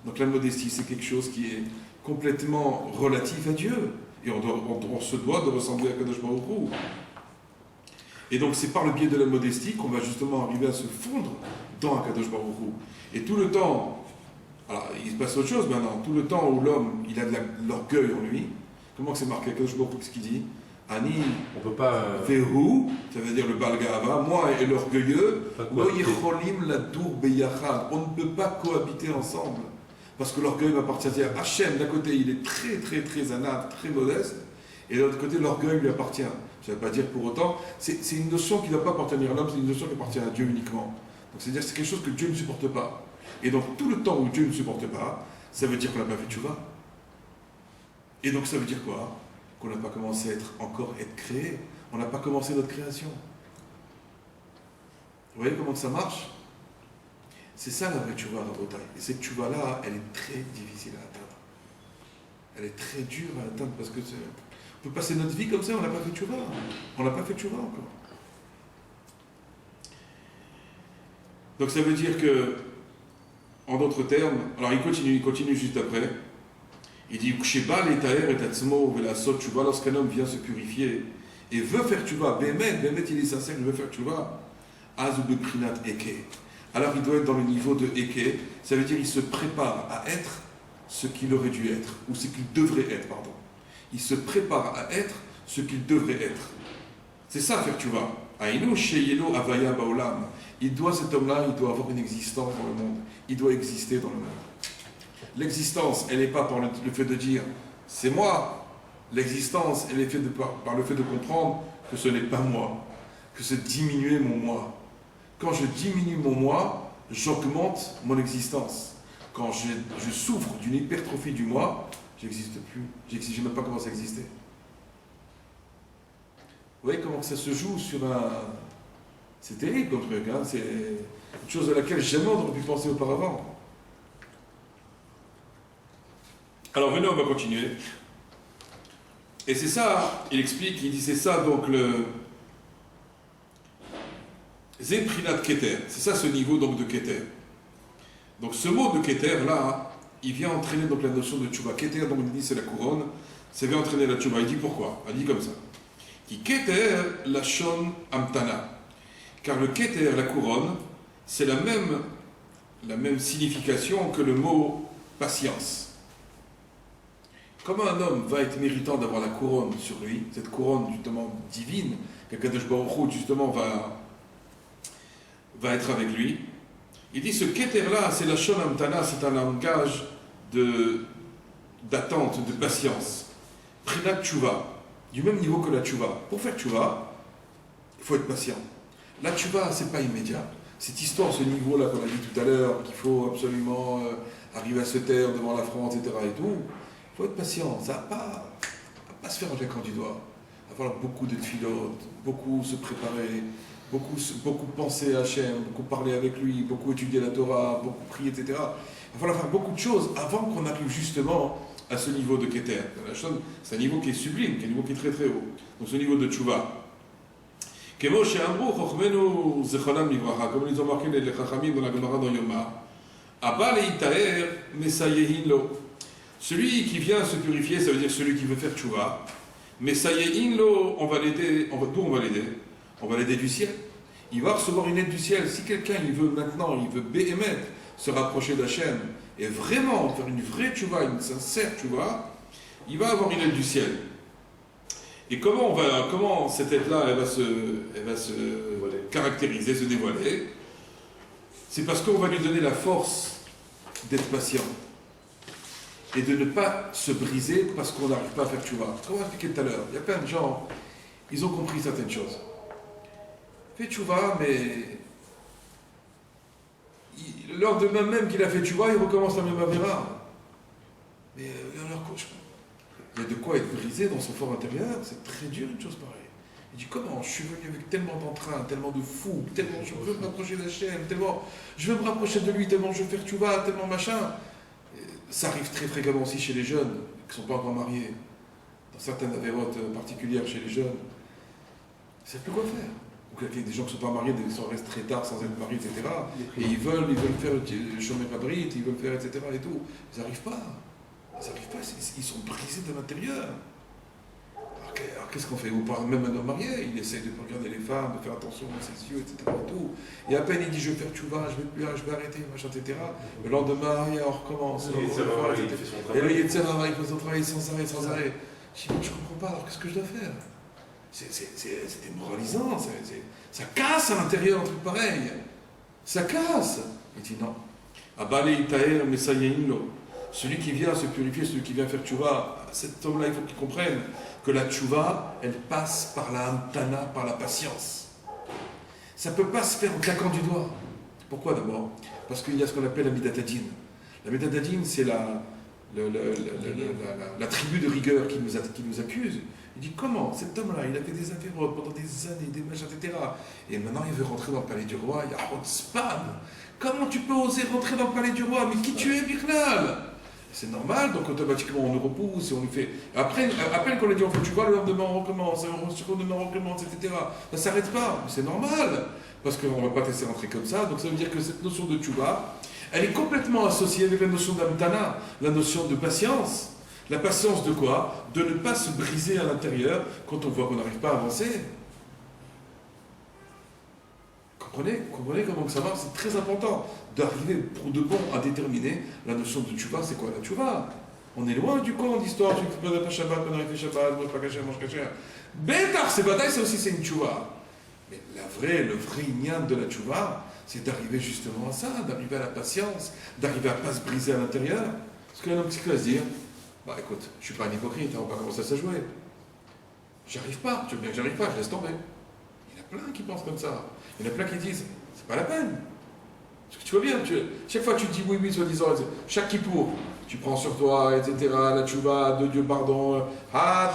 Donc la modestie, c'est quelque chose qui est complètement relatif à Dieu. Et on se doit de ressembler à Kadosh Baruch Hu. Et donc c'est par le biais de la modestie qu'on va justement arriver à se fondre dans Kadosh Baruch Hu. Et tout le temps, alors il se passe autre chose maintenant, tout le temps où l'homme, il a de l'orgueil en lui, comment que c'est marqué Kadosh Baruch Hu, qu'est-ce qu'il dit? Ani On peut pas. Vehu, ça veut dire le Baal Ga'ava, moi et l'orgueilleux, Pas Lo cohabiter. yicholim ladur beyachad. On ne peut pas cohabiter ensemble. Parce que l'orgueil m'appartient. C'est-à-dire, Hachem, d'un côté, il est très, très, très anat, très modeste, et de l'autre côté, l'orgueil lui appartient. Ça ne veut pas dire pour autant. C'est une notion qui ne doit pas appartenir à l'homme, c'est une notion qui appartient à Dieu uniquement. Donc, c'est-à-dire, c'est quelque chose que Dieu ne supporte pas. Et donc, tout le temps où Dieu ne supporte pas, ça veut dire qu'on n'a pas fait tchouva. Et donc, ça veut dire quoi? Qu'on n'a pas commencé à être créé. On n'a pas commencé notre création. Vous voyez comment ça marche? C'est ça la vraie tchouva, Rabotai. Et cette tchouva-là, elle est très difficile à atteindre. Elle est très dure à atteindre parce que on peut passer notre vie comme ça, on n'a pas fait tchouva. On n'a pas fait tchouva encore. Donc ça veut dire que, en d'autres termes, alors il continue juste après. Il dit lorsqu'un homme vient se purifier et veut faire tchouva, Bémet, il est sincère, il veut faire tchouva, Azubeprinat Eke. Alors il doit être dans le niveau de Eke, ça veut dire il se prépare à être ce qu'il aurait dû être, ou ce qu'il devrait être, pardon. Il se prépare à être ce qu'il devrait être. C'est ça faire tchouva. Aïnou Sheyelo Avaya Baolam. Cet homme-là, il doit avoir une existence dans le monde. Il doit exister dans le monde. L'existence, elle n'est pas par le fait de dire c'est moi. L'existence, elle est faite par le fait de comprendre que ce n'est pas moi, que c'est diminuer mon moi. Quand je diminue mon moi, j'augmente mon existence. Quand je souffre d'une hypertrophie du moi, j'existe plus. Je ne sais même pas comment ça existait. Vous voyez comment ça se joue sur un... C'est terrible comme truc, hein? C'est une chose à laquelle jamais on n'aurait pu penser auparavant. Alors venez, on va continuer. Et c'est ça, il explique, il dit c'est ça donc le... Zeprinat Keter, c'est ça ce niveau donc de Keter. Donc ce mot de Keter là, il vient entraîner donc la notion de Tchouva. Keter, donc il dit c'est la couronne, ça vient entraîner la Tchouva. Il dit pourquoi? Il dit comme ça. Qui Keter Lachon Amtana. Car le Keter, la couronne, c'est la même signification que le mot patience. Comment un homme va être méritant d'avoir la couronne sur lui, cette couronne justement divine, qu'Akadosh Baruch Hu justement va être avec lui. Il dit ce Keter-là, c'est la Shon Amtana, c'est un langage d'attente, de patience. Prinat Tchouva, du même niveau que la Tchouva. Pour faire Tchouva, il faut être patient. La Tchouva, c'est pas immédiat. Cette histoire, ce niveau-là qu'on a dit tout à l'heure, qu'il faut absolument arriver à se taire devant la France, etc. et tout, il faut être patient. Ça ne va pas se faire en claquant du doigt. Il va falloir beaucoup de tfilotes, beaucoup se préparer, beaucoup penser à Hachem, beaucoup parler avec lui, beaucoup étudier la Torah, beaucoup prier, etc. Il va falloir faire beaucoup de choses avant qu'on arrive justement à ce niveau de Keter. C'est un niveau qui est sublime, qui est un niveau qui est très très haut. Donc ce niveau de Tchouva. Comme ils ont marqué les Chachamim dans la Gemara dans Yoma. Celui qui vient se purifier, ça veut dire celui qui veut faire Tchouva. On va l'aider. D'où on va l'aider? On va l'aider du ciel. Il va recevoir une aide du ciel. Si quelqu'un il veut béhémet, se rapprocher d'Hachem et vraiment faire une vraie tchouva, une sincère tchouva, il va avoir une aide du ciel. Et comment cette aide-là, elle va se caractériser, se dévoiler? C'est parce qu'on va lui donner la force d'être patient et de ne pas se briser parce qu'on n'arrive pas à faire tchouva. Comme on a expliqué tout à l'heure, il y a plein de gens, ils ont compris certaines choses. Fait tchouva, mais le lendemain même qu'il a fait tchouva, il recommence la même avéra. Mais alors, il y a de quoi être brisé dans son fort intérieur, c'est très dur une chose pareille. Il dit comment? Je suis venu avec tellement d'entrain, tellement de fou, tellement je veux me rapprocher d'Hachem, tellement je veux me rapprocher de lui, tellement je veux faire tchouva, tellement machin. Ça arrive très fréquemment aussi chez les jeunes qui ne sont pas encore mariés. Dans certaines avérotes particulières chez les jeunes, ils ne savent plus quoi faire. Ou il y a des gens qui ne sont pas mariés, qui restent très tard sans être mariés, etc. Et ils veulent faire le chemin Fabrit, ils veulent faire, etc. et tout. Ils n'arrivent pas. Ils n'arrivent pas, ils sont brisés de l'intérieur. Alors qu'est-ce qu'on fait? Ou par même un homme marié, il essaie de regarder les femmes, de faire attention à ses yeux, etc. Et, tout. Et à peine il dit je vais faire tchouva, je vais arrêter, machin, etc. Le lendemain, on recommence. Et là, il fait son travail sans arrêt, sans arrêt. Je dis, je comprends pas, alors qu'est-ce que je dois faire? C'est démoralisant, ça casse à l'intérieur un truc pareil. Ça casse. Il dit non. Abalé Itaer, Messaïenlo. Celui qui vient se purifier, celui qui vient faire tchouva, cet homme-là, il faut qu'il comprenne que la tchouva, elle passe par la hamtana, par la patience. Ça ne peut pas se faire en claquant du doigt. Pourquoi d'abord? Parce qu'il y a ce qu'on appelle la midatadine. La midatadine, c'est la tribu de rigueur qui nous accuse. Il dit comment? Cet homme-là, il a fait des affaires pendant des années, des machins, etc. Et maintenant, il veut rentrer dans le palais du roi. Il y a Hotzpan. Comment tu peux oser rentrer dans le palais du roi? Mais qui tu es, Birnal? C'est normal, donc automatiquement on nous repousse et on lui fait. Après qu'on a dit on fait tu vois, le lendemain on recommence, on recommence, etc. Ça ne s'arrête pas, mais c'est normal, parce qu'on ne va pas te laisser rentrer comme ça. Donc ça veut dire que cette notion de tchouva, elle est complètement associée avec la notion d'amtana, la notion de patience. La patience de quoi? De ne pas se briser à l'intérieur quand on voit qu'on n'arrive pas à avancer. Comprenez comment ça marche? C'est très important d'arriver pour de bon à déterminer la notion de tchouva. C'est quoi la tchouva? On est loin du conte d'histoire, tu ne peux pas Shabbat, tu n'arrives pas Shabbat, mange pas caché, mange caché. Bétar, c'est badaï, ça aussi c'est une tchouva. Mais le vrai ignan de la tchouva, c'est d'arriver justement à ça, d'arriver à la patience, d'arriver à ne pas se briser à l'intérieur. Parce qu'il y a un petit qui va se dire, bah écoute, je ne suis pas un hypocrite, on va pas commencer à se jouer. J'arrive pas, tu veux bien que j'arrive pas, je laisse tomber. Il y en a plein qui pensent comme ça. Il y en a plein qui disent, c'est pas la peine. Parce que tu vois bien, chaque fois que tu dis oui, soi-disant, chaque kippour, tu prends sur toi, etc., la tchouva, de Dieu pardon, la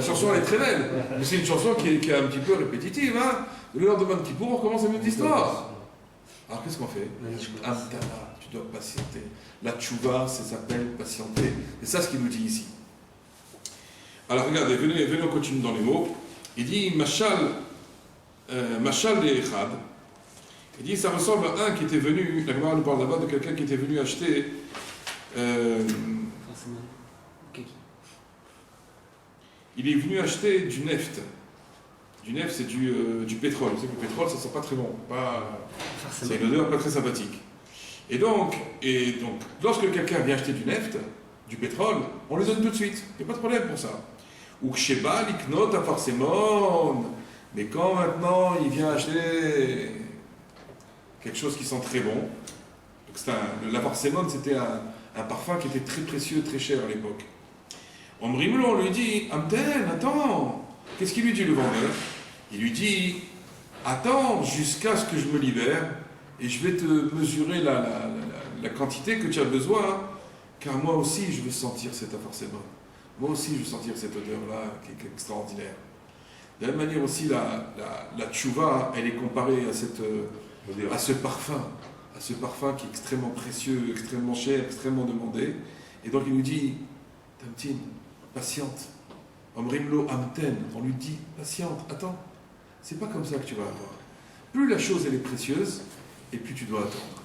chanson elle est très belle, mais c'est une chanson qui est un petit peu répétitive. Hein. Le lendemain de kippour, on commence la même histoire. Alors qu'est-ce qu'on fait? Amtana, tu dois patienter. La tchouva, ça s'appelle patienter. Et ça, ce qu'il nous dit ici. Alors regardez, venez, on continue dans les mots. Il dit Machal de Echad. Il dit ça ressemble à un qui était venu, la Gemara nous parle là-bas de quelqu'un qui était venu acheter. Il est venu acheter du neft. Du neft, c'est du pétrole. Vous savez que le pétrole, ça sent pas très bon. C'est une odeur pas très sympathique. Et donc, lorsque quelqu'un vient acheter du neft, du pétrole, on le donne tout de suite. Il n'y a pas de problème pour ça. Ou Ksheba, l'iknot, à farsemon. Mais quand maintenant il vient acheter quelque chose qui sent très bon, la farsemon, c'était un parfum qui était très précieux, très cher à l'époque. Omrimlo, on lui dit, Amten, attends. Qu'est-ce qu'il lui dit le vendeur? Il lui dit, attends jusqu'à ce que je me libère et je vais te mesurer la quantité que tu as besoin, car moi aussi je veux sentir cette farsemon. Moi aussi, je veux sentir cette odeur-là qui est extraordinaire. De la même manière aussi, la tchouva, elle est comparée à ce parfum qui est extrêmement précieux, extrêmement cher, extrêmement demandé. Et donc il nous dit, Tamtin, patiente. Omrimlo amten, on lui dit, patiente, attends. C'est pas comme ça que tu vas avoir. Plus la chose elle est précieuse, et plus tu dois attendre.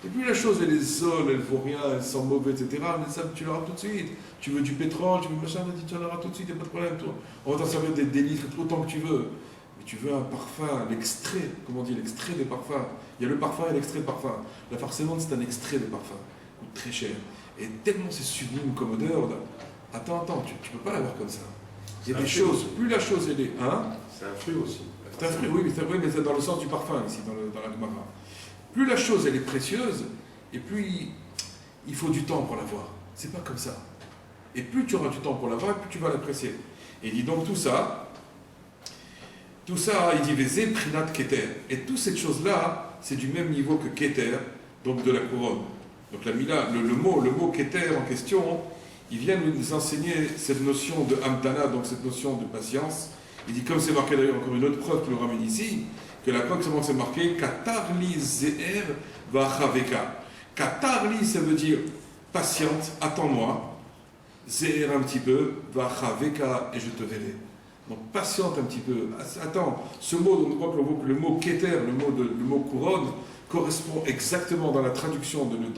Et plus la chose elle est zone, elle vaut rien, elle sent mauvais, etc. Mais ça, tu l'auras tout de suite. Tu veux du pétrole, tu veux machin, tu en auras tout de suite, il n'y a pas de problème. Toi. On va t'en servir des litres autant que tu veux. Mais tu veux un parfum, l'extrait, comment on dit, l'extrait des parfums. Il y a le parfum et l'extrait de parfum. La farsemon, c'est un extrait de parfum. Coûte très cher. Et tellement c'est sublime comme odeur. Attends, tu ne peux pas l'avoir comme ça. Il y a des choses, plus la chose elle est. Hein? C'est un fruit aussi. C'est un fruit, oui, mais c'est dans le sens du parfum ici, dans la Gemara. Plus la chose elle est précieuse, et plus il faut du temps pour la voir. C'est pas comme ça. Et plus tu auras du temps pour la voir, plus tu vas l'apprécier. Et il dit donc tout ça, il dit Vézé, Prinat, Keter. Et toutes ces choses-là, c'est du même niveau que Keter, donc de la couronne. Donc la mila, le mot Keter en question, il vient nous enseigner cette notion de Hamdana, donc cette notion de patience. Il dit, comme c'est marqué d'ailleurs, encore une autre preuve que nous ramène ici, que la preuve, c'est marqué Katarli Ze'er Vachaveka. Katarli, ça veut dire patiente, attends-moi. Ze'er un petit peu, Vachaveka, et je te verrai. Donc patiente un petit peu. Attends, ce mot, on voit que le mot Keter, le mot couronne, correspond exactement dans la traduction de